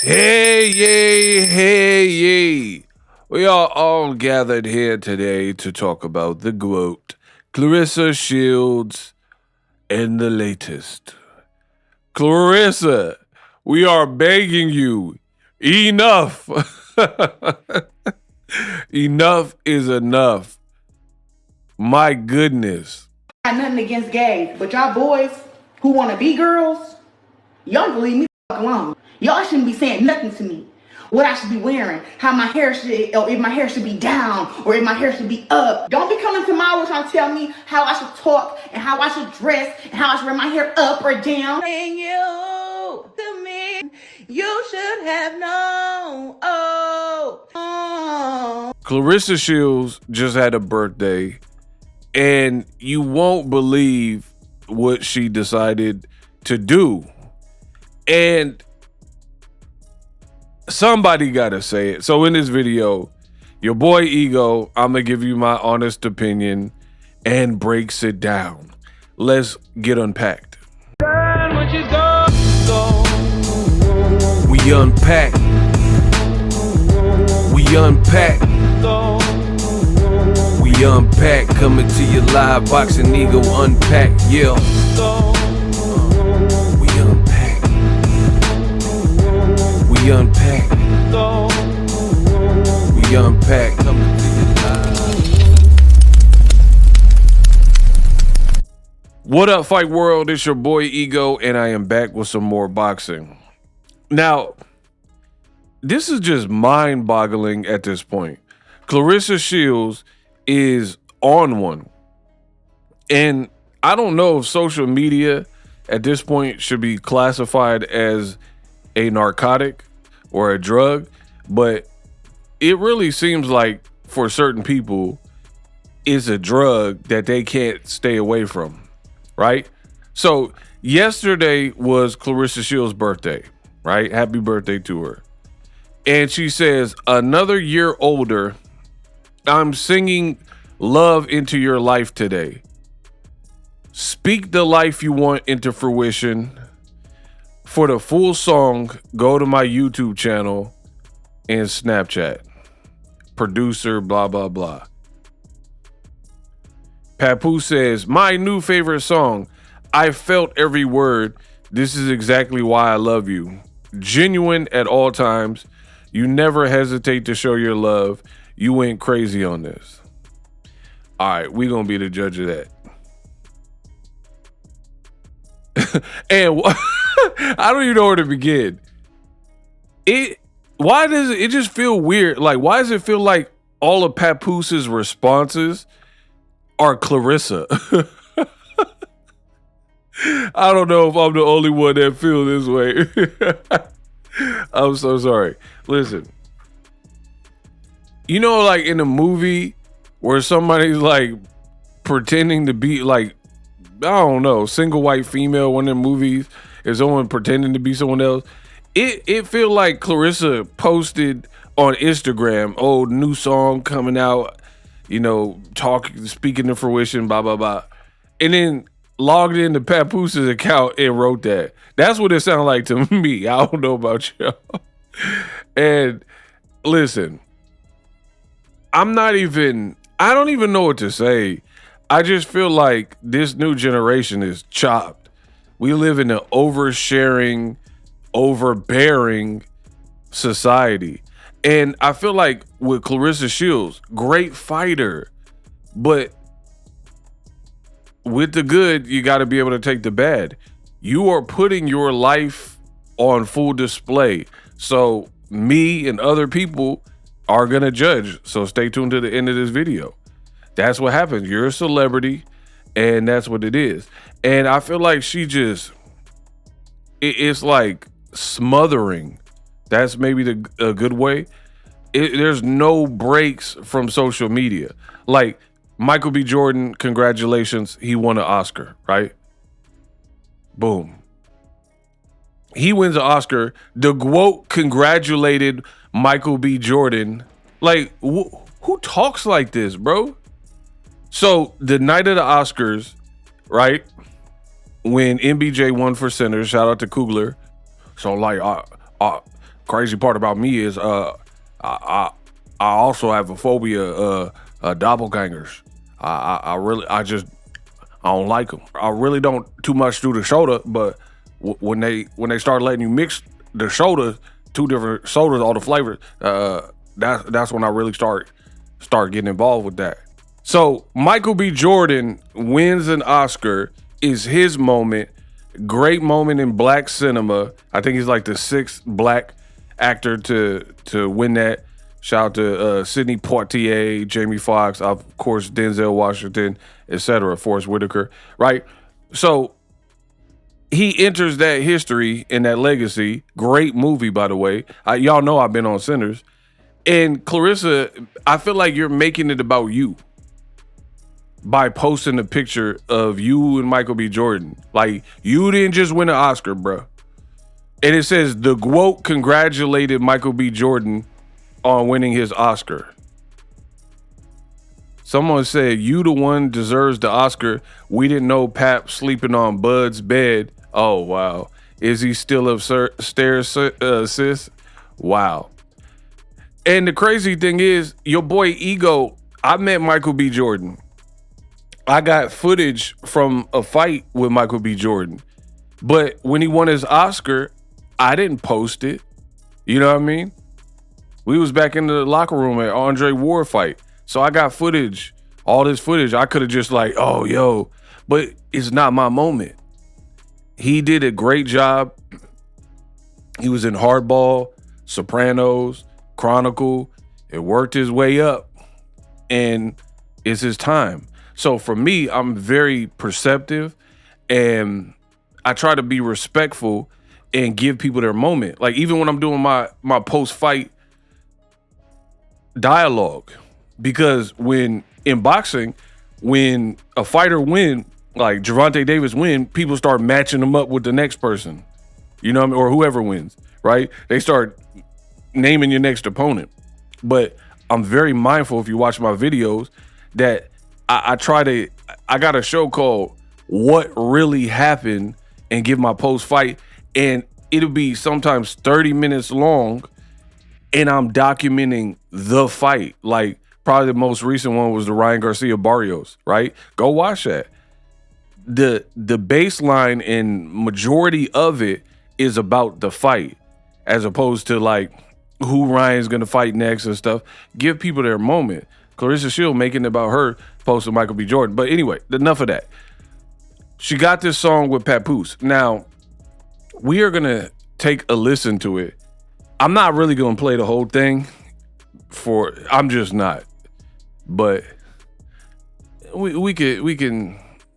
Hey, yay, hey, yay. We are all gathered here today to talk about the GOAT, Clarissa Shields, and the latest. Clarissa, we are begging you, enough. Enough is enough. My goodness. I got nothing against gays, but y'all boys who want to be girls, y'all can leave me alone. Y'all shouldn't be saying nothing to me. What I should be wearing, how my hair should, or if my hair should be down, or if my hair should be up. Don't be coming to my house trying to tell me how I should talk, and how I should dress, and how I should wear my hair up or down. You to me, you should have known. Oh. Clarissa Shields just had a birthday, and you won't believe what she decided to do. And somebody gotta say it. So in this video, your boy Ego, I'm gonna give you my honest opinion and breaks it down. Let's get unpacked. We unpack. We unpack. We unpack. Coming to you live, Boxingego unpack. Yeah. We unpack. We unpack. We unpack. Coming to you live. What up, Fight World? It's your boy Ego, and I am back with some more boxing. Now, this is just mind-boggling at this point. Clarissa Shields is on one. And I don't know if social media at this point should be classified as a narcotic or a drug, but it really seems like for certain people it's a drug that they can't stay away from, right? So yesterday was Clarissa Shields' birthday, right? Happy birthday to her. And she says, another year older, I'm singing love into your life today. Speak the life you want into fruition. For the full song, go to my YouTube channel and Snapchat. Producer, blah, blah, blah. PAPOOSE says, my new favorite song. I felt every word. This is exactly why I love you. Genuine at all times. You never hesitate to show your love. You went crazy on this. All right, we're going to be the judge of that. And I don't even know where to begin. Why does it just feel weird? Like, why does it feel like all of PAPOOSE's responses are Clarissa? I don't know if I'm the only one that feel this way. I'm so sorry. Listen, you know, like in a movie where somebody's like pretending to be like, I don't know, single white female, one of them movies, is someone pretending to be someone else. It feel like Clarissa posted on Instagram, oh, new song coming out, you know, speaking to fruition, blah, blah, blah. And then logged into PAPOOSE's account and wrote that. That's what it sounded like to me. I don't know about y'all. And listen, I don't even know what to say. I just feel like this new generation is chopped. We live in an oversharing, overbearing society. And I feel like with Clarissa Shields, great fighter, but with the good, you got to be able to take the bad. You are putting your life on full display. So me and other people are going to judge. So stay tuned to the end of this video. That's what happens. You're a celebrity, and that's what it is. And I feel like it's like smothering. That's maybe a good way. There's no breaks from social media. Like Michael B. Jordan, congratulations. He won an Oscar, right? Boom. He wins an Oscar. The GOAT congratulated Michael B. Jordan. Like, who talks like this, bro? So the night of the Oscars, right? When MBJ won for center, shout out to Kugler. So like, crazy part about me is I also have a phobia doppelgangers. I don't like them. I really don't too much do the soda, but when they start letting you mix the soda, 2 different sodas, all the flavors, that's when I really start getting involved with that. So Michael B. Jordan wins an Oscar, is his moment, great moment in black cinema. I think he's like the 6th black actor to win that. Shout out to Sidney Poitier, Jamie Foxx, of course, Denzel Washington, etc., Forrest Whitaker, right? So he enters that history and that legacy. Great movie, by the way. Y'all know I've been on Sinners. And Claressa, I feel like you're making it about you by posting a picture of you and Michael B. Jordan. Like, you didn't just win an Oscar, bro. And it says, the GWOAT congratulated Michael B. Jordan on winning his Oscar. Someone said, you the one deserves the Oscar. We didn't know Pap sleeping on Bud's bed. Oh, wow. Is he still upstairs, sis? Wow. And the crazy thing is, your boy Ego, I met Michael B. Jordan. I got footage from a fight with Michael B. Jordan. But when he won his Oscar, I didn't post it. You know what I mean? We was back in the locker room at Andre Ward fight. So I got footage, all this footage. I could have just like, oh, yo, but it's not my moment. He did a great job. He was in Hardball, Sopranos, Chronicle. It worked his way up, and it's his time. So for me, I'm very perceptive, and I try to be respectful and give people their moment. Like, even when I'm doing my post-fight dialogue, because when in boxing, when a fighter win, like Gervonta Davis win, people start matching them up with the next person, you know what I mean? Or whoever wins, right? They start naming your next opponent. But I'm very mindful, if you watch my videos, that I got a show called What Really Happened, and give my post-fight, and it'll be sometimes 30 minutes long, and I'm documenting the fight. Like, probably the most recent one was the Ryan Garcia Barrios, right? Go watch that. The baseline and majority of it is about the fight, as opposed to like who Ryan's gonna fight next and stuff. Give people their moment. Claressa Shield making it about her, posting Michael B. Jordan. But anyway, enough of that. She got this song with PAPOOSE. Now, we are gonna take a listen to it. I'm not really gonna play the whole thing I'm just not. But we can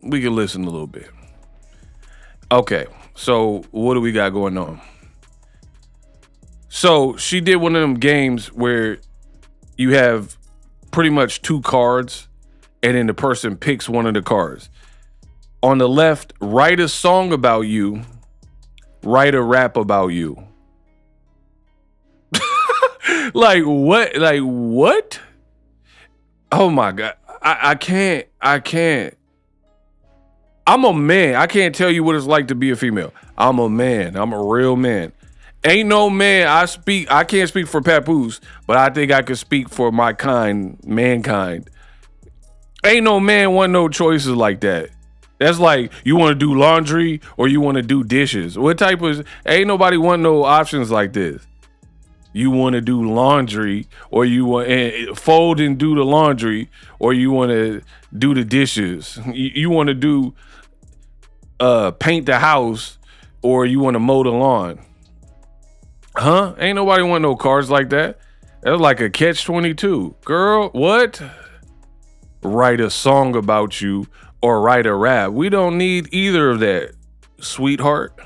listen a little bit. Okay, so what do we got going on? So she did one of them games where you have pretty much 2 cards, and then the person picks one of the cards. On the left, write a song about you, write a rap about you. Like what? Like what? Oh my God. I can't. I'm a man. I can't tell you what it's like to be a female. I'm a man. I'm a real man. Ain't no man. I can't speak for PAPOOSE, but I think I can speak for my kind, mankind. Ain't no man want no choices like that. That's like, you want to do laundry or you want to do dishes. What type of, ain't nobody want no options like this. You want to do laundry, or you want to fold and do the laundry, or you want to do the dishes. You want to do paint the house, or you want to mow the lawn. Huh? Ain't nobody want no cards like that. That's like a catch-22. Girl, what? Write a song about you or write a rap. We don't need either of that, sweetheart.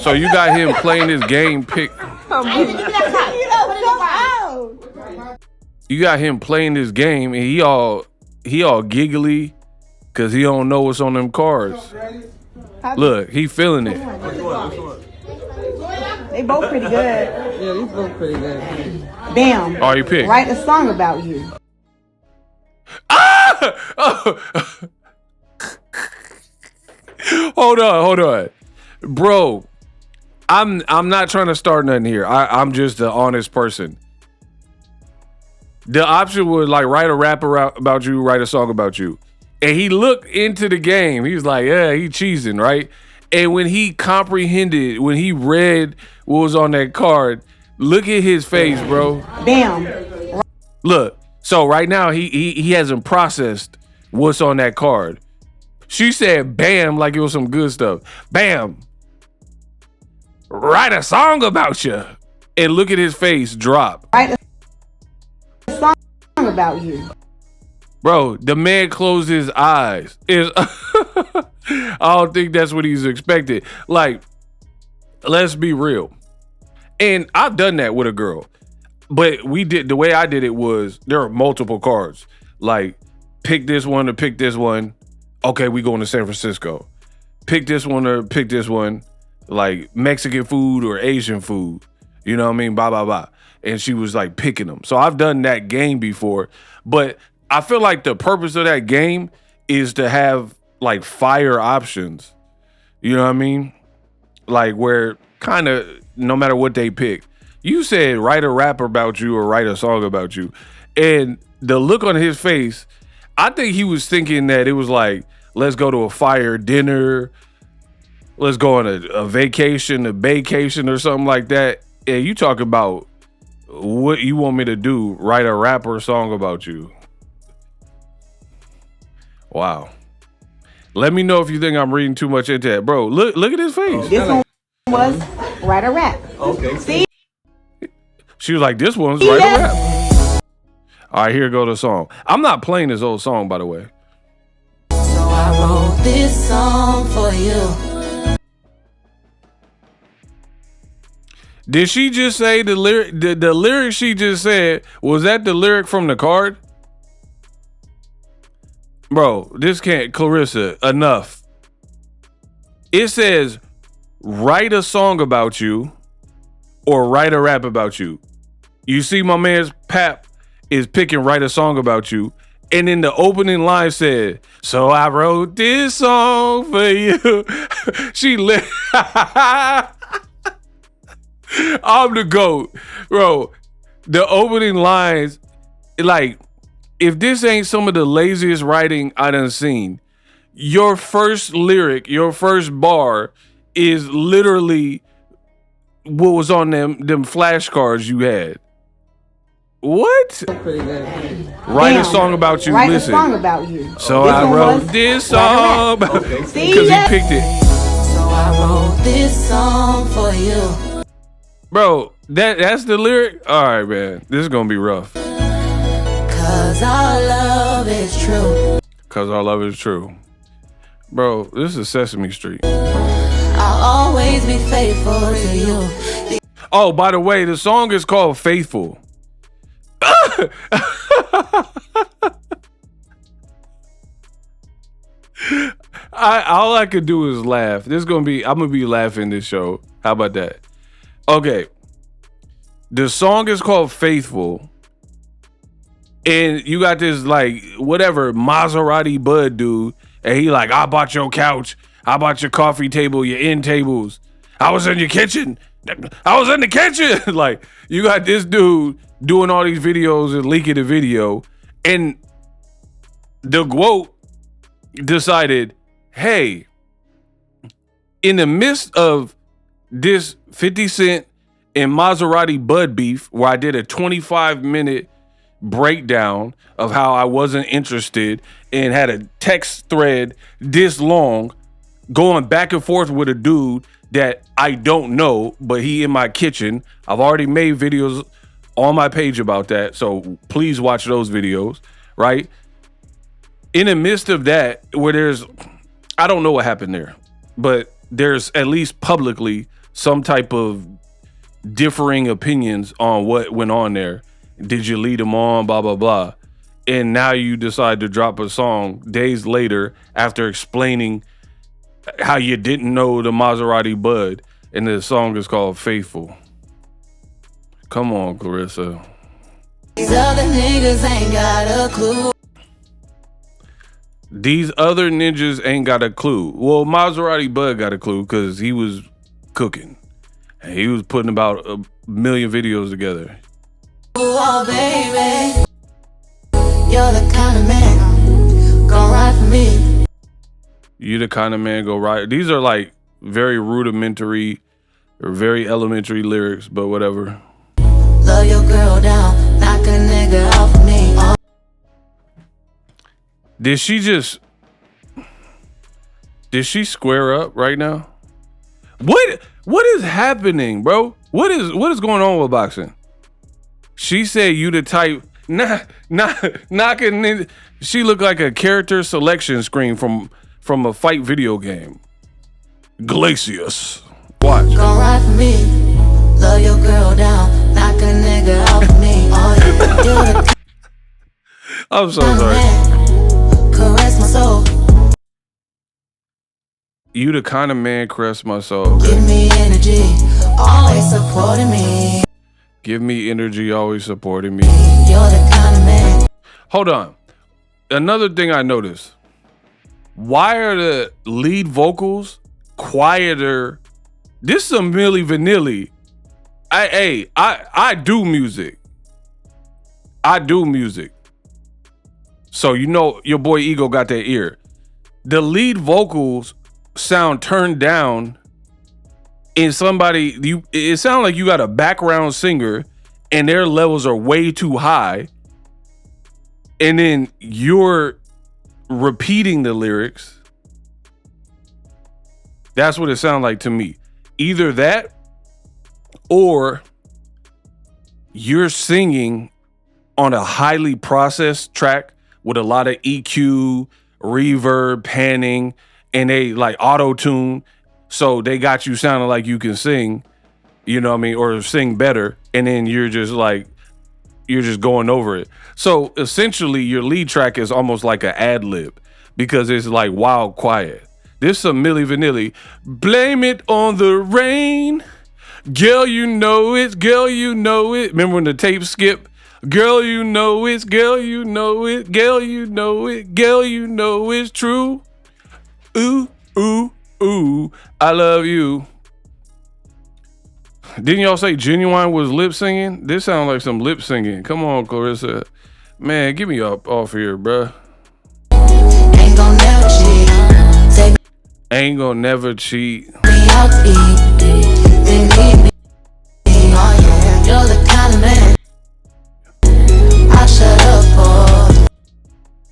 So you got him playing this game You got him playing this game, and he all giggly because he don't know what's on them cards. Look, he feeling it. They both pretty good. Yeah, these both pretty good. Damn. Oh, you picked. Write a song about you. Ah! Oh. Hold on. Bro, I'm not trying to start nothing here. I'm just an honest person. The option was like write a rap about you, write a song about you. And he looked into the game. He was like, yeah, he cheesing, right? And when he comprehended, when he read what was on that card, look at his face, bro. Bam. Look, so right now he hasn't processed what's on that card. She said bam like it was some good stuff. Bam. Write a song about you. And look at his face drop. Write a song about you. Bro, the man closed his eyes. I don't think that's what he's expected. Like, let's be real. And I've done that with a girl. But the way I did it was there are multiple cards. Like, pick this one or pick this one. Okay, we going to San Francisco. Pick this one or pick this one. Like Mexican food or Asian food. You know what I mean? Blah, blah, blah. And she was like picking them. So I've done that game before. But I feel like the purpose of that game is to have like fire options. You know what I mean? Like where kind of no matter what they pick. You said write a rap about you or write a song about you. And the look on his face, I think he was thinking that it was like, let's go to a fire dinner. Let's go on a vacation, a vacation or something like that. And you talk about what you want me to do, write a rap or song about you. Wow. Let me know if you think I'm reading too much into that. Bro, look at his face. This one was write a rap. Okay. See? She was like, this one's write a rap. All right, here go the song. I'm not playing this old song, by the way. So I wrote this song for you. Did she just say the lyric? The lyric she just said, was that the lyric from the card? Bro, this can't, Clarissa, enough. It says, write a song about you or write a rap about you. You see my man's Pap is picking write a song about you. And then the opening line said, so I wrote this song for you. She lit. I'm the GOAT. Bro, the opening lines, like, if this ain't some of the laziest writing I done seen, your first lyric, your first bar is literally what was on them flashcards you had. What? Pretty good. Write a song about you. Write Listen. a song about you. So This I one wrote was this song because See he that? picked it. So I wrote this song for you. Bro, that's the lyric? All right, man. This is going to be rough. Cause our love is true. Because our love is true. Bro, this is Sesame Street. I'll always be faithful to you. Oh, by the way, the song is called Faithful. All I could do is laugh. I'm gonna be laughing this show. How about that? Okay. The song is called Faithful. And you got this like whatever Maserati Bud dude, and he like, I bought your couch, I bought your coffee table, your end tables. I was in your kitchen. I was in the kitchen. Like, you got this dude doing all these videos and leaking the video, and the GOAT decided, hey, in the midst of this 50 Cent and Maserati Bud beef, where I did a 25-minute breakdown of how I wasn't interested and had a text thread this long going back and forth with a dude that I don't know, but he in my kitchen. I've already made videos on my page about that, so please watch those videos, right? In the midst of that, where I don't know what happened there, but there's at least publicly some type of differing opinions on what went on there. Did you lead them on, blah, blah, blah. And now you decide to drop a song days later after explaining how you didn't know the Maserati Bud, and the song is called Faithful. Come on, Clarissa. These other niggas ain't got a clue. These other ninjas ain't got a clue. Well, Maserati Bud got a clue because he was cooking. And he was putting about 1 million videos together. Oh, baby, you're the kind of man gon' ride for me. You the kind of man go right. These are like very rudimentary or very elementary lyrics, but whatever. Love your girl down, knock a nigga off of me. Oh. Did she square up right now? What is happening, bro? What is going on with boxing? She said you the type knocking in. She looked like a character selection screen from a fight video game. Glacius. Watch. Gon' ride for me. Love your girl down, knock a nigga off of me. Oh yeah, you're the I'm so kind of sorry. man, caress my soul. You the kind of man caress my soul. Give me energy, always supporting me. Give me energy, always supporting me. You're the kind of man. Hold on. Another thing I noticed. Why are the lead vocals quieter? This is some MILLI Vanilli. I do music. I do music. So you know your boy Ego got that ear. The lead vocals sound turned down, and it sounds like you got a background singer and their levels are way too high, and then you're repeating the lyrics. That's what it sounds like to me. Either that or you're singing on a highly processed track with a lot of EQ, reverb, panning, and they like auto-tune. So they got you sounding like you can sing, you know what I mean, or sing better. And then you're just going over it. So essentially your lead track is almost like an ad lib because it's like wild quiet. This is some MILLI Vanilli. Blame it on the rain. Girl, you know it. Girl, you know it. Remember when the tape skipped? Girl, you know it. Girl, you know it. Girl, you know it. Girl, you know it's true. Ooh, ooh, ooh. I love you. Didn't y'all say Genuine was lip singing? This sounds like some lip singing. Come on, Claressa. Man, get me up off here, bruh. Ain't gon' never cheat. Take Ain't gonna never cheat. me out to eat. Then leave me. Oh yeah, you're the kind of man I shut up for.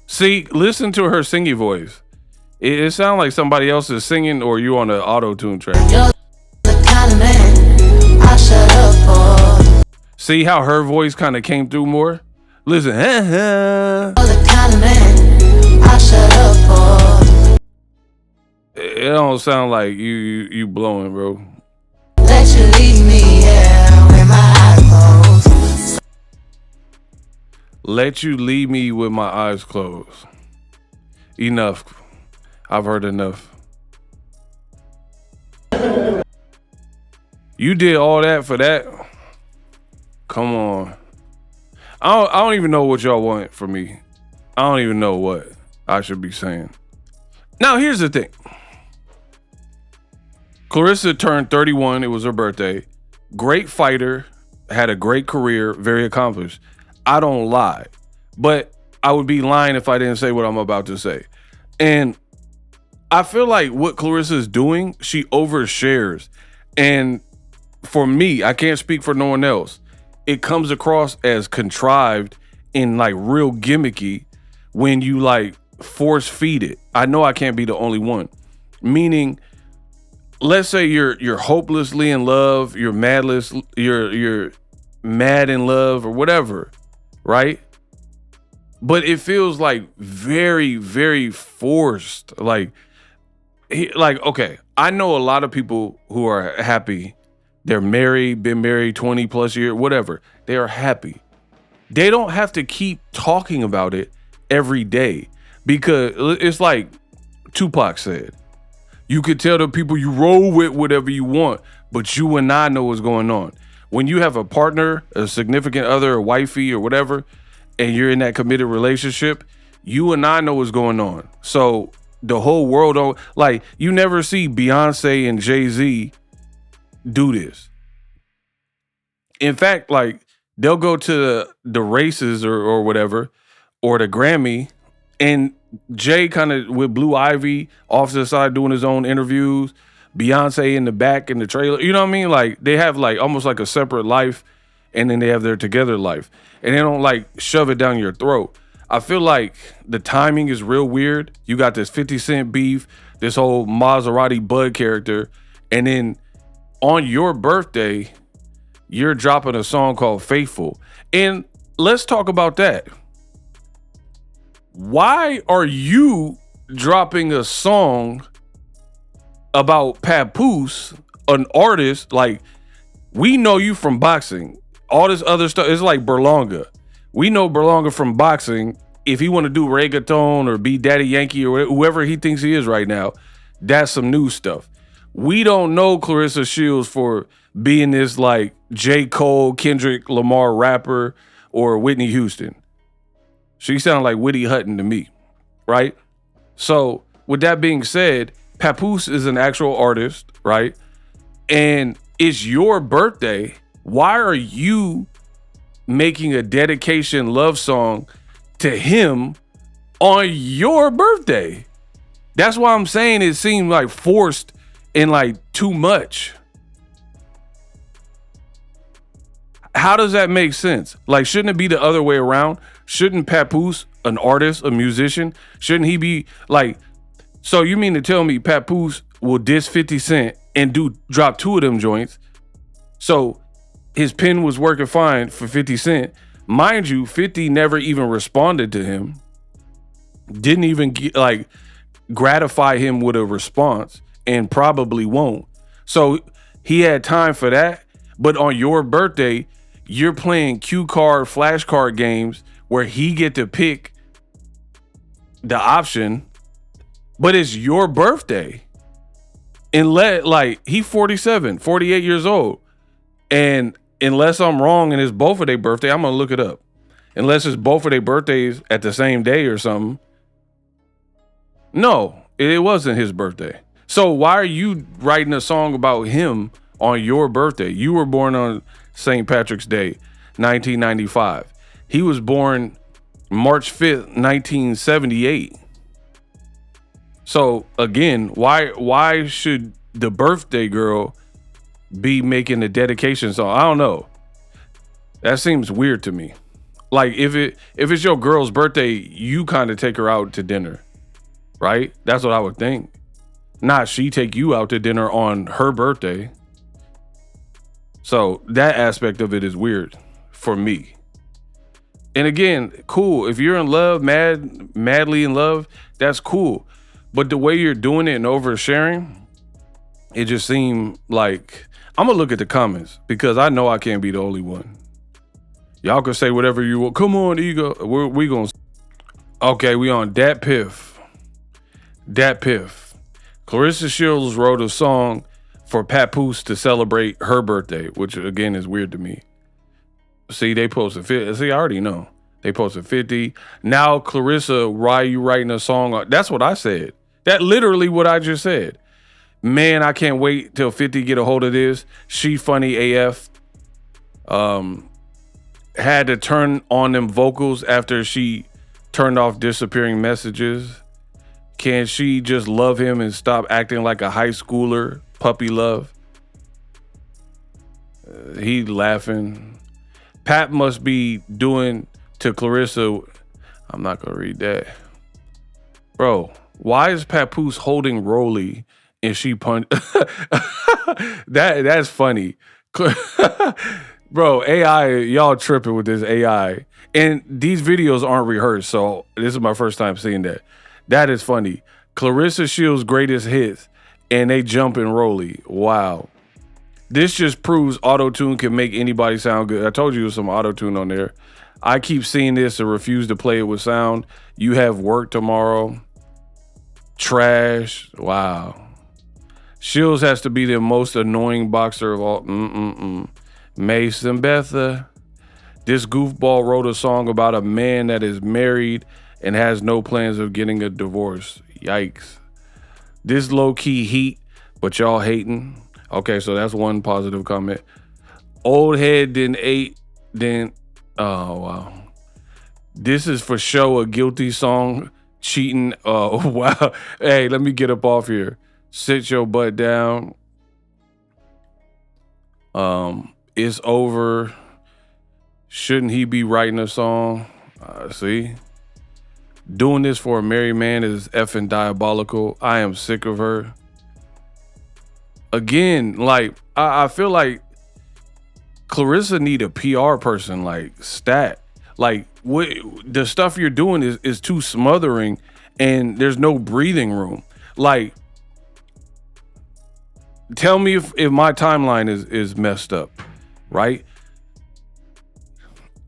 See, listen to her singing voice. It sounds like somebody else is singing or you on an auto-tune track. You're the kind of man I shut up for. See how her voice kind of came through more? Listen. You're the kind of man I shut up for. It don't sound like you blowing, bro. Let you leave me, yeah, with my eyes closed. Let you leave me with my eyes closed. Enough. I've heard enough. You did all that for that? Come on. I don't even know what y'all want from me. I don't even know what I should be saying. Now, here's the thing. Claressa turned 31. It was her birthday. Great fighter. Had a great career. Very accomplished. I don't lie. But I would be lying if I didn't say what I'm about to say. And I feel like what Claressa is doing, she overshares. And for me, I can't speak for no one else. It comes across as contrived and like real gimmicky when you like force feed it. I know I can't be the only one. Meaning, let's say you're hopelessly in love, you're mad in love or whatever, right? But it feels like very, very forced. Like, okay, I know a lot of people who are happy. They're married, been married 20 plus years, whatever. They are happy. They don't have to keep talking about it every day because it's like Tupac said, you could tell the people you roll with whatever you want, but you and I know what's going on. When you have a partner, a significant other, a wifey or whatever, and you're in that committed relationship, you and I know what's going on. So the whole world don't, like, you never see Beyonce and Jay-Z do this. In fact, like they'll go to the races or whatever, or the Grammy, and Jay kind of with Blue Ivy off to the side doing his own interviews, Beyonce in the back in the trailer. You know what I mean? Like they have like almost like a separate life, and then they have their together life, and they don't like shove it down your throat. I feel like the timing is real weird. You got this 50 Cent beef, this whole Maserati Bud character, and then on your birthday, you're dropping a song called Faithful. And let's talk about that. Why are you dropping a song about Papoose, an artist? Like, we know you from boxing. All this other stuff, it's like Berlanga. We know Berlanga from boxing. If he want to do reggaeton or be Daddy Yankee or whoever he thinks he is right now, that's some new stuff. We don't know Claressa Shields for being this like J. Cole, Kendrick Lamar rapper or Whitney Houston. She sounded like Whitney Hutton to me, right? So with that being said, Papoose is an actual artist, right? And it's your birthday. Why are you making a dedication love song to him on your birthday? That's why I'm saying it seemed like forced and like too much. How does that make sense? Like, shouldn't it be the other way around? Shouldn't Papoose, an artist, a musician, shouldn't he be like, so you mean to tell me Papoose will diss 50 Cent and drop 2 of them joints? So his pen was working fine for 50 Cent. Mind you, 50 never even responded to him. Didn't even gratify him with a response, and probably won't. So he had time for that. But on your birthday, you're playing cue card, flashcard games where he get to pick the option, but it's your birthday. And he 47, 48 years old. And unless I'm wrong and it's both of their birthday, I'm going to look it up. Unless it's both of their birthdays at the same day or something. No, it wasn't his birthday. So why are you writing a song about him on your birthday? You were born on St. Patrick's Day, 1995. He was born March 5th, 1978. So again, why should the birthday girl be making a dedication song? I don't know. That seems weird to me. Like if it's your girl's birthday, you kind of take her out to dinner, right? That's what I would think. Not she take you out to dinner on her birthday. So that aspect of it is weird for me. And again, cool. If you're in love, madly in love, that's cool. But the way you're doing it and oversharing, it just seemed like, I'm gonna look at the comments because I know I can't be the only one. Y'all can say whatever you want. Come on, ego. We gonna. Okay, we on Dat Piff. Dat Piff. Claressa Shields wrote a song for Papoose to celebrate her birthday, which again is weird to me. See, they posted 50. See, I already know. They posted 50. Now, Claressa, why are you writing a song? That's what I said. That literally what I just said. Man, I can't wait till 50 get a hold of this. She funny AF. Had to turn on them vocals after she turned off disappearing messages. Can she just love him and stop acting like a high schooler? Puppy love. He laughing. Pap must be doing to Claressa. I'm not gonna read that. Bro, why is Papoose holding Rolly and she punch? That's funny. Bro, AI, y'all tripping with this AI. And these videos aren't rehearsed, so this is my first time seeing that. That is funny. Claressa Shields' greatest hits, and they jump in Rolly. Wow. This just proves auto-tune can make anybody sound good. I told you there was some auto-tune on there. I keep seeing this and refuse to play it with sound. You have work tomorrow. Trash. Wow. Shields has to be the most annoying boxer of all. Mason Betha. This goofball wrote a song about a man that is married and has no plans of getting a divorce. Yikes. This low-key heat, but y'all hating. Okay, so that's one positive comment. Old head then ate, then oh wow. This is for show a guilty song. Cheating. Oh wow. Hey, let me get up off here. Sit your butt down. It's over. Shouldn't he be writing a song? See? Doing this for a married man is effing diabolical. I am sick of her. Again, like, I feel like Claressa need a PR person, like, stat. Like, what the stuff you're doing is too smothering, and there's no breathing room. Like, tell me if my timeline is messed up, right?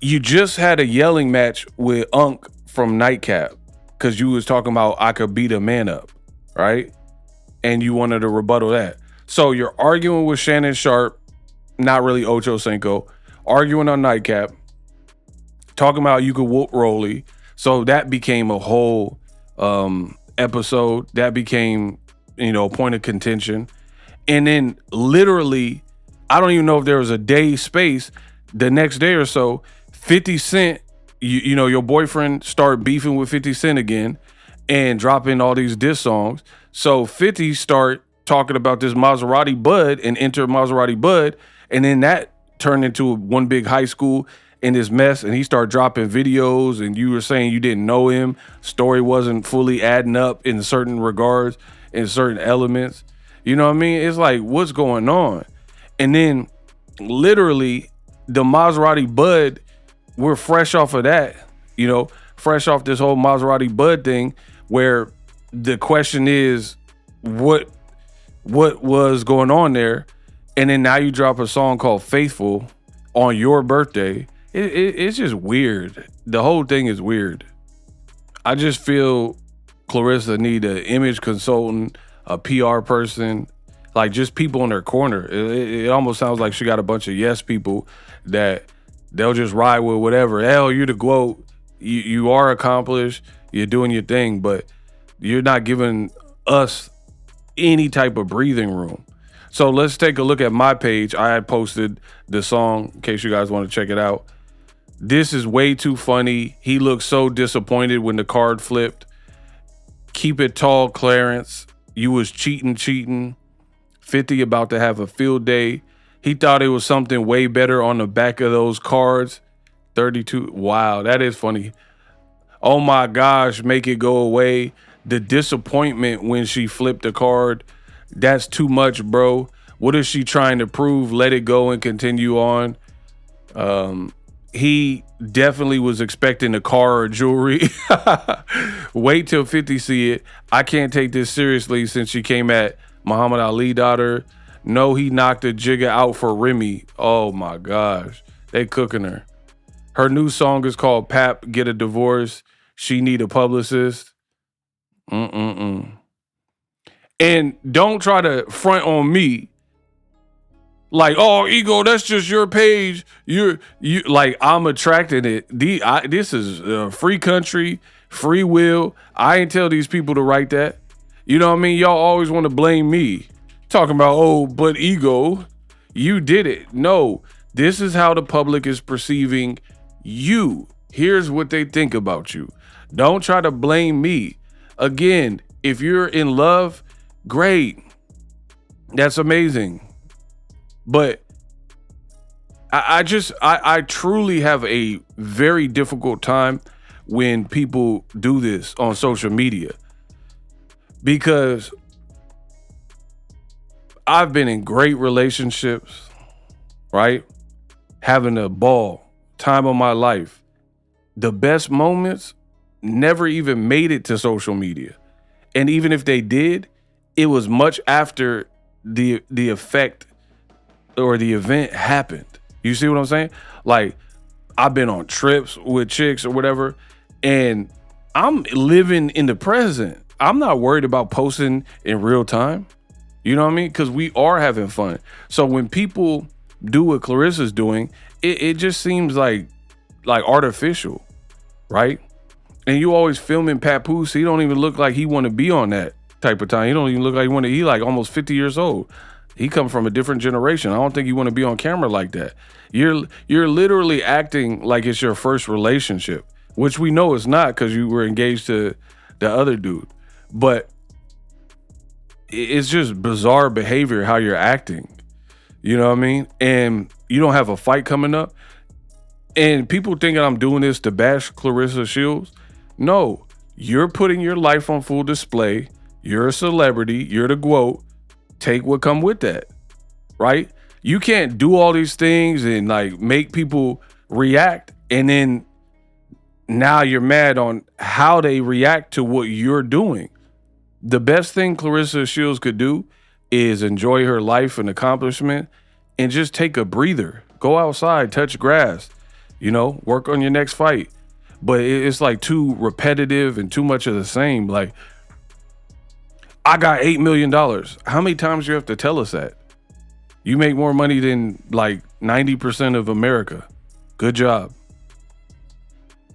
You just had a yelling match with Unc from Nightcap because you was talking about I could beat a man up, right? And you wanted to rebuttal that. So you're arguing with Shannon Sharp, not really Ocho Cinco, arguing on Nightcap, talking about you could whoop Rolly. So that became a whole episode. That became, a point of contention. And then literally, I don't even know if there was a day space, the next day or so, 50 Cent, your boyfriend started beefing with 50 Cent again and dropping all these diss songs. So 50 start talking about this Maserati Bud and enter Maserati Bud. And then that turned into one big high school in this mess. And he started dropping videos and you were saying you didn't know him. Story wasn't fully adding up in certain regards, in certain elements. You know what I mean? It's like, what's going on? And then literally the Maserati Bud, we're fresh off of that, fresh off this whole Maserati Bud thing where the question is what was going on there. And then now you drop a song called Faithful on your birthday. It's just weird. The whole thing is weird. I just feel Claressa need an image consultant, a PR person, like just people in their corner. It almost sounds like she got a bunch of yes people that they'll just ride with whatever. Hell, you're the GOAT. You are accomplished. You're doing your thing, but you're not giving us any type of breathing room. So let's take a look at my page. I had posted the song in case you guys want to check it out. This is way too funny. He looked so disappointed when the card flipped. Keep it tall, Clarence. You was cheating. 50 about to have a field day. He thought it was something way better on the back of those cards. 32. Wow, that is funny. Oh my gosh, make it go away. The disappointment when she flipped the card. That's too much, bro. What is she trying to prove? Let it go and continue on. He definitely was expecting a car or jewelry. Wait till 50 see it. I can't take this seriously since she came at Muhammad Ali daughter. No, he knocked a jigger out for Remy. Oh my gosh. They cooking her. Her new song is called Pap, Get a Divorce. She need a publicist. And don't try to front on me like, oh, Ego, that's just your page. You like, I'm attracting it. This is a free country, free will. I ain't tell these people to write that. You know what I mean? Y'all always want to blame me. Talking about, oh, but Ego, you did it. No, this is how the public is perceiving you. Here's what they think about you. Don't try to blame me. Again, if you're in love, great. That's amazing. But I truly have a very difficult time when people do this on social media because I've been in great relationships, right? Having a ball, time of my life. The best moments never even made it to social media. And even if they did, it was much after the effect or the event happened. You see what I'm saying? Like, I've been on trips with chicks or whatever, and I'm living in the present. I'm not worried about posting in real time. You know what I mean? Because we are having fun. So when people do what Claressa's doing, it just seems like artificial, right? And you always filming PAPOOSE. He don't even look like he want to be on that type of time. He don't even look like he like almost 50 years old. He come from a different generation. I don't think you want to be on camera like that. You're literally acting like it's your first relationship, which we know it's not because you were engaged to the other dude. But it's just bizarre behavior how you're acting. You know what I mean? And you don't have a fight coming up. And people thinking I'm doing this to bash Claressa Shields. No, you're putting your life on full display. You're a celebrity. You're the GOAT. Take what come with that, right? You can't do all these things and like make people react, and then now you're mad on how they react to what you're doing. The best thing Claressa Shields could do is enjoy her life and accomplishment and just take a breather. Go outside, touch grass, work on your next fight. But it's like too repetitive and too much of the same. Like, I got $8 million. How many times do you have to tell us that? You make more money than like 90% of America. Good job.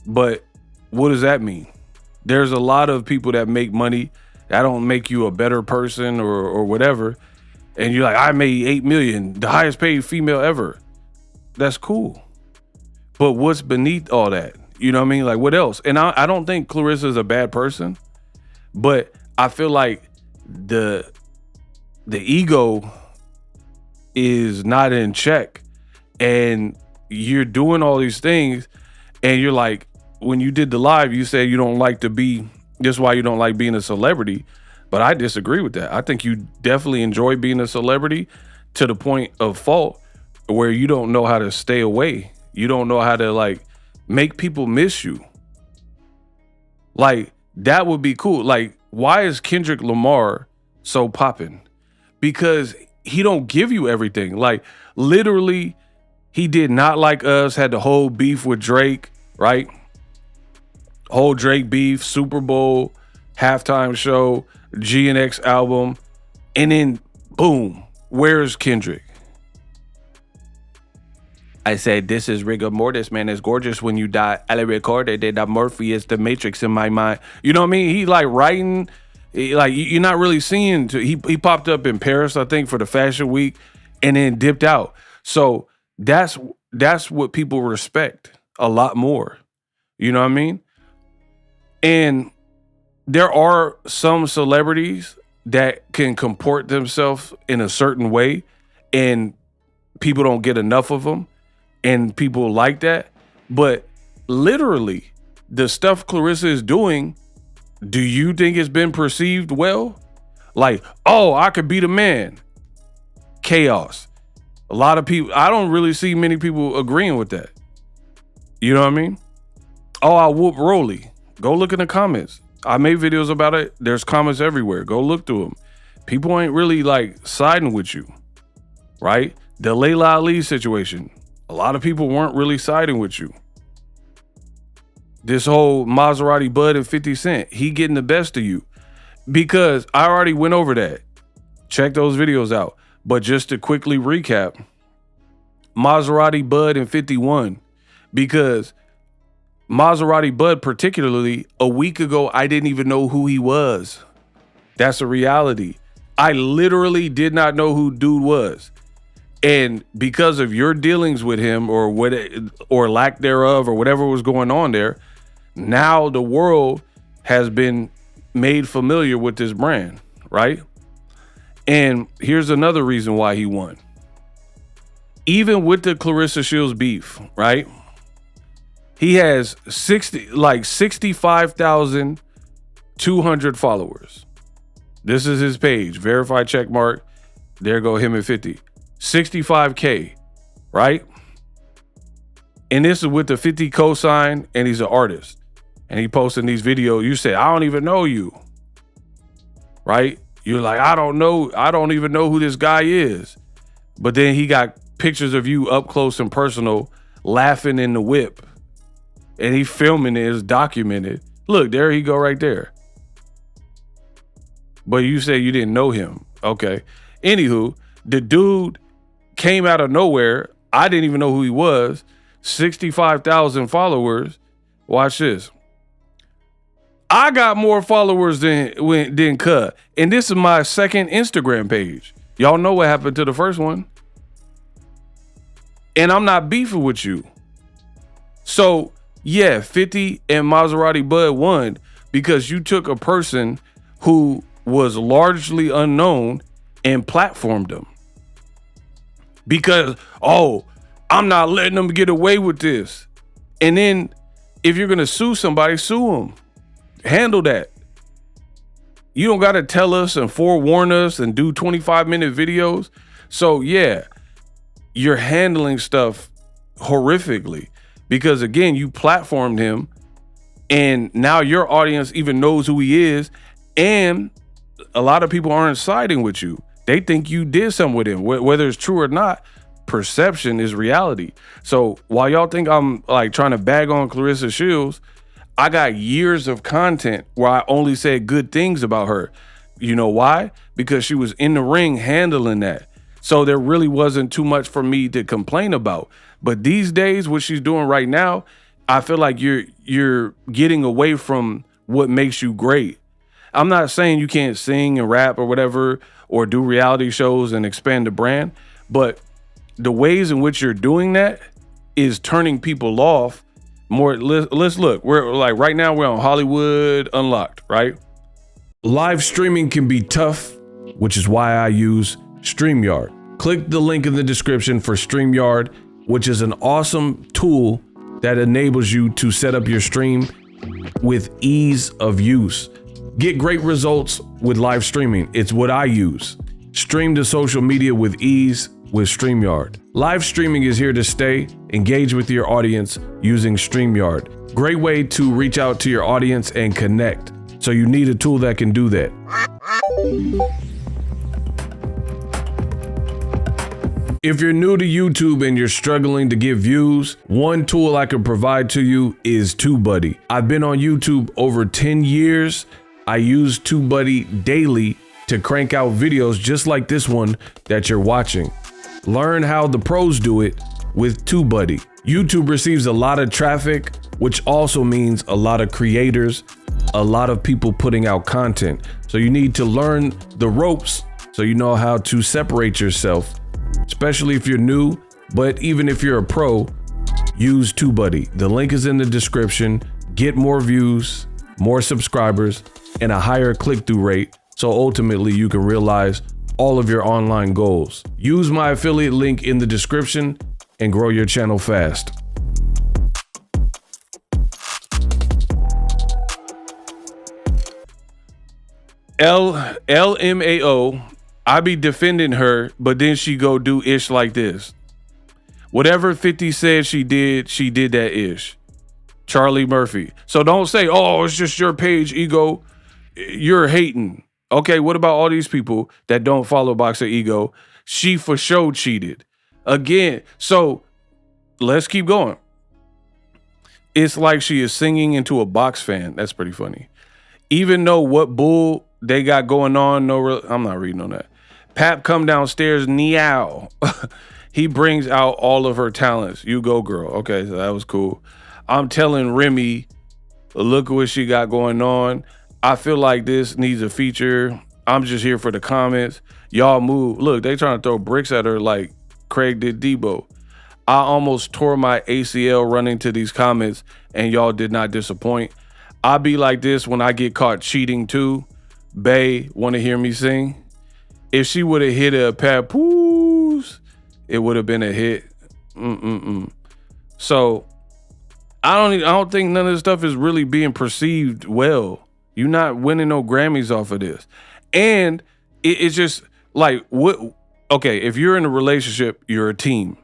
But what does that mean? There's a lot of people that make money. That don't make you a better person or whatever. And you're like, I made $8 million, the highest paid female ever. That's cool. But what's beneath all that? You know what I mean? Like, what else? And I don't think Claressa is a bad person, but I feel like the ego is not in check, and you're doing all these things, and you're like, when you did the live, you said you don't like to be, this is why you don't like being a celebrity, but I disagree with that. I think you definitely enjoy being a celebrity to the point of fault where you don't know how to stay away. You don't know how to like make people miss you. Like, that would be cool. Like, why is Kendrick Lamar so popping? Because he don't give you everything. Like, literally, he did Not Like Us, had the whole beef with Drake, right? Whole Drake beef, Super Bowl, halftime show, GNX album, and then boom, where's Kendrick? I said, this is rigor mortis, man. It's gorgeous when you die. I recorded it. That Morpheus, the Matrix in my mind. You know what I mean? He like writing, like you're not really seeing. He popped up in Paris, I think, for the Fashion Week, and then dipped out. So that's what people respect a lot more. You know what I mean? And there are some celebrities that can comport themselves in a certain way, and people don't get enough of them. And people like that. But literally, the stuff Claressa is doing, do you think it's been perceived well? Like, oh, I could be the man. Chaos. A lot of people, I don't really see many people agreeing with that. You know what I mean? Oh, I whoop Rolly. Go look in the comments. I made videos about it. There's comments everywhere. Go look through them. People ain't really like siding with you, right? The Layla Ali situation. A lot of people weren't really siding with you. This whole Maserati Bud and 50 Cent, he getting the best of you. Because I already went over that. Check those videos out. But just to quickly recap, Maserati Bud and 51. Because Maserati Bud particularly, a week ago, I didn't even know who he was. That's a reality. I literally did not know who dude was. And because of your dealings with him or lack thereof or whatever was going on there, now the world has been made familiar with this brand, right? And here's another reason why he won. Even with the Claressa Shields beef, right? He has 65,200 followers. This is his page, verified check mark. There go him at 50. 65K, right? And this is with the 50 cosign, and he's an artist. And he posting these videos. You say, I don't even know you, right? You're like, I don't even know who this guy is. But then he got pictures of you up close and personal, laughing in the whip. And he filming it, it's documented. Look, there he go right there. But you say you didn't know him. Okay. Anywho, the dude came out of nowhere. I didn't even know who he was. 65,000 followers. Watch this. I got more followers than Cuz. And this is my second Instagram page. Y'all know what happened to the first one. And I'm not beefing with you. So, yeah, 50 and Maserati Bud won because you took a person who was largely unknown and platformed them. Because, oh, I'm not letting them get away with this. And then if you're going to sue somebody, sue them. Handle that. You don't got to tell us and forewarn us and do 25-minute videos. So, yeah, you're handling stuff horrifically because, again, you platformed him and now your audience even knows who he is. And a lot of people aren't siding with you. They think you did something with him. Whether it's true or not, perception is reality. So while y'all think I'm like trying to bag on Claressa Shields, I got years of content where I only said good things about her. You know why? Because she was in the ring handling that. So there really wasn't too much for me to complain about. But these days, what she's doing right now, I feel like you're getting away from what makes you great. I'm not saying you can't sing and rap or whatever, or do reality shows and expand the brand, but the ways in which you're doing that is turning people off more. Let's look. We're like right now we're on Hollywood Unlocked, right? Live streaming can be tough, which is why I use StreamYard. Click the link in the description for StreamYard, which is an awesome tool that enables you to set up your stream with ease of use. Get great results with live streaming. It's what I use. Stream to social media with ease with StreamYard. Live streaming is here to stay. Engage with your audience using StreamYard. Great way to reach out to your audience and connect. So you need a tool that can do that. If you're new to YouTube and you're struggling to get views, one tool I can provide to you is TubeBuddy. I've been on YouTube over 10 years. I use TubeBuddy daily to crank out videos just like this one that you're watching. Learn how the pros do it with TubeBuddy. YouTube receives a lot of traffic, which also means a lot of creators, a lot of people putting out content. So you need to learn the ropes so you know how to separate yourself, especially if you're new, but even if you're a pro, use TubeBuddy. The link is in the description. Get more views, more subscribers, and a higher click-through rate, so ultimately you can realize all of your online goals. Use my affiliate link in the description and grow your channel fast. LMAO, I be defending her, but then she go do ish like this. Whatever 50 said she did that ish. Charlie Murphy. So don't say, oh, it's just your page, Ego. You're hating. Okay, what about all these people that don't follow Boxer Ego? She for sure cheated. Again, so let's keep going. It's like she is singing into a box fan. That's pretty funny. Even though what bull they got going on, I'm not reading on that. Pap come downstairs, meow. He brings out all of her talents. You go, girl. Okay, so that was cool. I'm telling Remy, look at what she got going on. I feel like this needs a feature. I'm just here for the comments. Y'all move. Look, they trying to throw bricks at her like Craig did Debo. I almost tore my ACL running to these comments and y'all did not disappoint. I be like this when I get caught cheating too. Bae, want to hear me sing? If she would have hit a PAPOOSE, it would have been a hit. So I don't think none of this stuff is really being perceived well. You're not winning no Grammys off of this. And it's just like, what? Okay, if you're in a relationship, you're a team.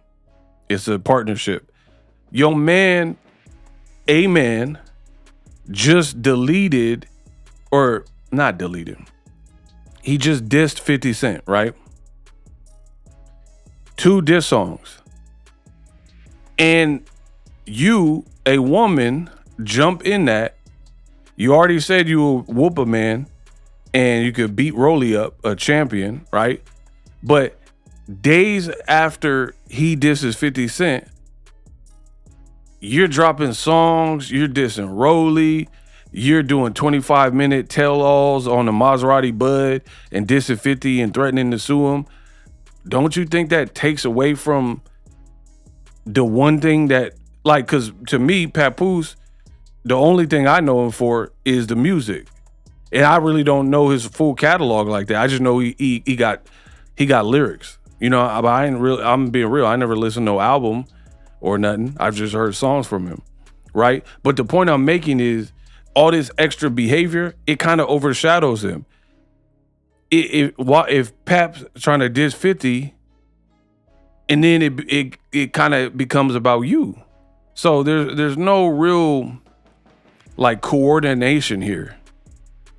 It's a partnership. Your man, a man, just deleted, or not deleted. He just dissed 50 Cent, right? 2 diss songs. And you, a woman, jump in that. You already said you will whoop a man and you could beat Rolly up, a champion, right? But days after he disses 50 Cent, you're dropping songs, you're dissing Rolly, you're doing 25-minute tell-alls on the Maserati Bud and dissing 50 and threatening to sue him. don't you think that takes away from the one thing that, like, because to me, Papoose, the only thing I know him for is the music. And I really don't know his full catalog like that. I just know he got lyrics. You know, but I'm being real. I never listened to no album or nothing. I've just heard songs from him, right? But the point I'm making is all this extra behavior, it kind of overshadows him. If Pap's trying to diss 50, and then it kind of becomes about you. So there's no real like coordination here.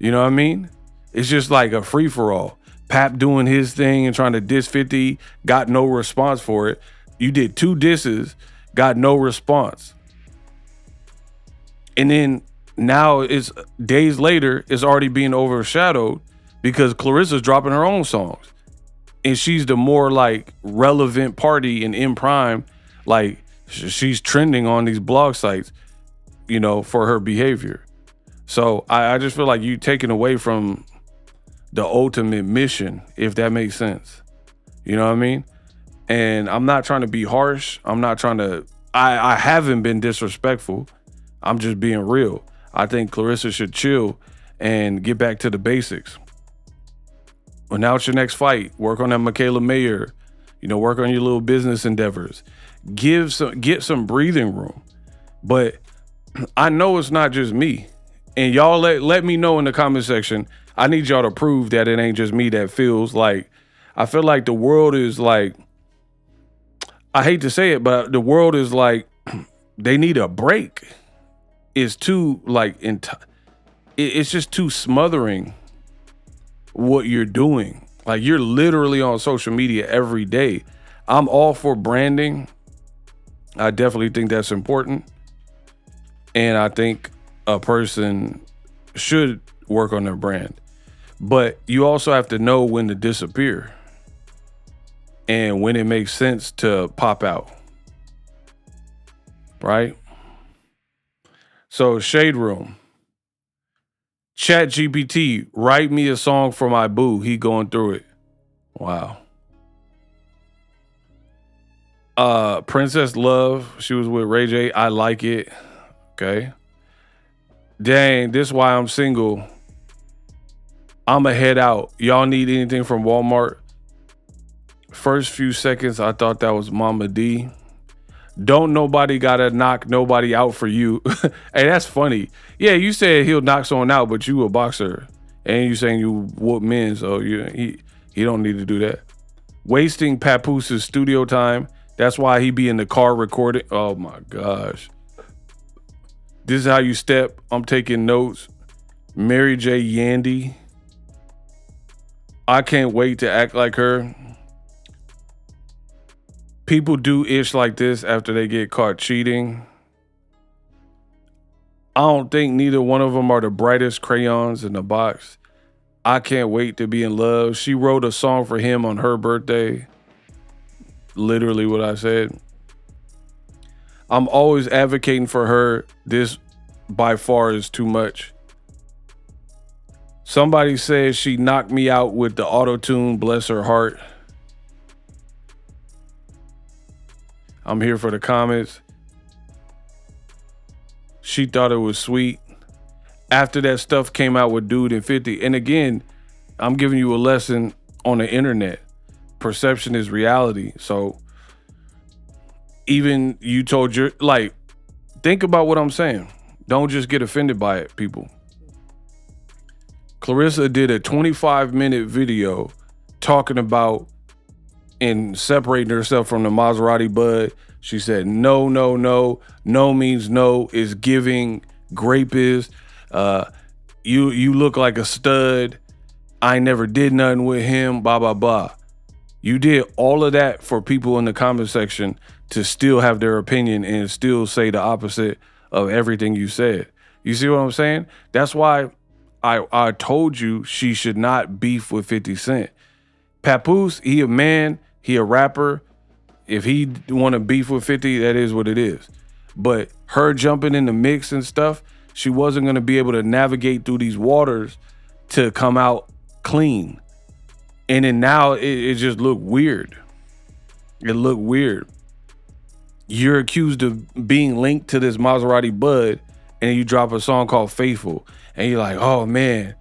You know what I mean? It's just like a free for all. Pap doing his thing and trying to diss 50, got no response for it. You did 2 disses, got no response. And then now it's days later, it's already being overshadowed because Claressa's dropping her own songs. And she's the more like relevant party and in prime. Like she's trending on these blog sites, you know, for her behavior. So I just feel like you taking away from the ultimate mission, if that makes sense. You know what I mean? And I'm not trying to be harsh. I'm not trying to, I haven't been disrespectful. I'm just being real. I think Claressa should chill and get back to the basics. Well, now it's your next fight. Work on that Michaela Mayer. You know, work on your little business endeavors. Get some breathing room. But I know it's not just me. And y'all let me know in the comment section. I need y'all to prove that it ain't just me that feels like, I feel like the world is like, I hate to say it, but the world is like, they need a break. It's too like, it's just too smothering what you're doing. Like you're literally on social media every day. I'm all for branding. I definitely think that's important. And I think a person should work on their brand. But you also have to know when to disappear and when it makes sense to pop out. Right? So Shade Room. Chat GPT, write me a song for my boo. He going through it. Wow. Princess Love, she was with Ray J. I like it. Okay. Dang, this is why I'm single. I'ma head out. Y'all need anything from Walmart? First few seconds, I thought that was Mama D. Don't nobody gotta knock nobody out for you. Hey, that's funny. Yeah, you said he'll knock someone out, but you a boxer. And you saying you whoop men, so he don't need to do that. Wasting Papoose's studio time. That's why he be in the car recording. Oh my gosh. This is how you step. I'm taking notes. Mary J. Yandy. I can't wait to act like her. People do ish like this after they get caught cheating. I don't think neither one of them are the brightest crayons in the box. I can't wait to be in love. She wrote a song for him on her birthday. Literally what I said. I'm always advocating for her. This by far is too much. Somebody says she knocked me out with the auto-tune, bless her heart. I'm here for the comments. She thought it was sweet. After that stuff came out with Dude and 50. And again, I'm giving you a lesson on the internet. Perception is reality. So even you told your, like, think about what I'm saying. Don't just get offended by it, people. Claressa did a 25-minute video talking about and separating herself from the Maserati bud. She said, no, no, no. No means no. Is giving. Grape is. You look like a stud. I never did nothing with him. Blah, blah, blah. You did all of that for people in the comment section to still have their opinion and still say the opposite of everything you said. You see what I'm saying? That's why I told you she should not beef with 50 Cent. Papoose, he a man, he a rapper. If he want to beef with 50, that is what it is. But her jumping in the mix and stuff, she wasn't going to be able to navigate through these waters to come out clean. And then now it just looked weird. It looked weird. You're accused of being linked to this Maserati Bud, and then you drop a song called Faithful, and you're like, oh man,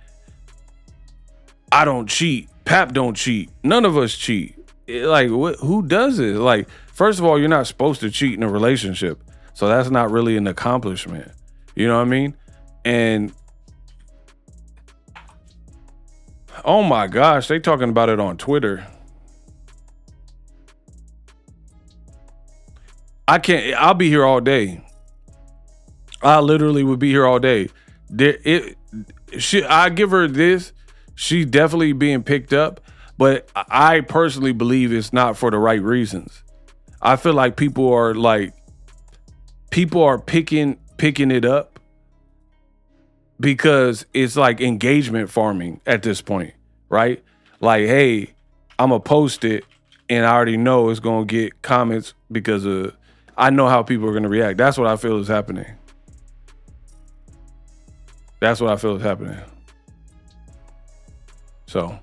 I don't cheat. Pap don't cheat. None of us cheat. Like, who does it? Like, first of all, you're not supposed to cheat in a relationship. So that's not really an accomplishment. You know what I mean? And oh my gosh, they talking about it on Twitter. I'll be here all day. I literally would be here all day. I give her this. She's definitely being picked up, but I personally believe it's not for the right reasons. I feel like people are picking it up because it's like engagement farming at this point, right? Like, hey, I'm gonna post it and I already know it's gonna get comments because I know how people are gonna react. That's what I feel is happening. That's what I feel is happening. So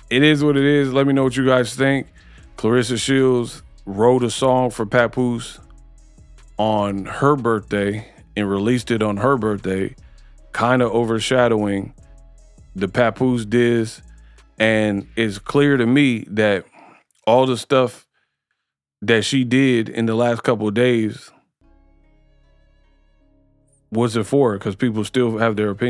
it is what it is. Let me know what you guys think. Claressa Shields wrote a song for PAPOOSE on her birthday and released it on her birthday, kind of overshadowing the PAPOOSE diss. And it's clear to me that all the stuff that she did in the last couple of days wasn't for her because people still have their opinion.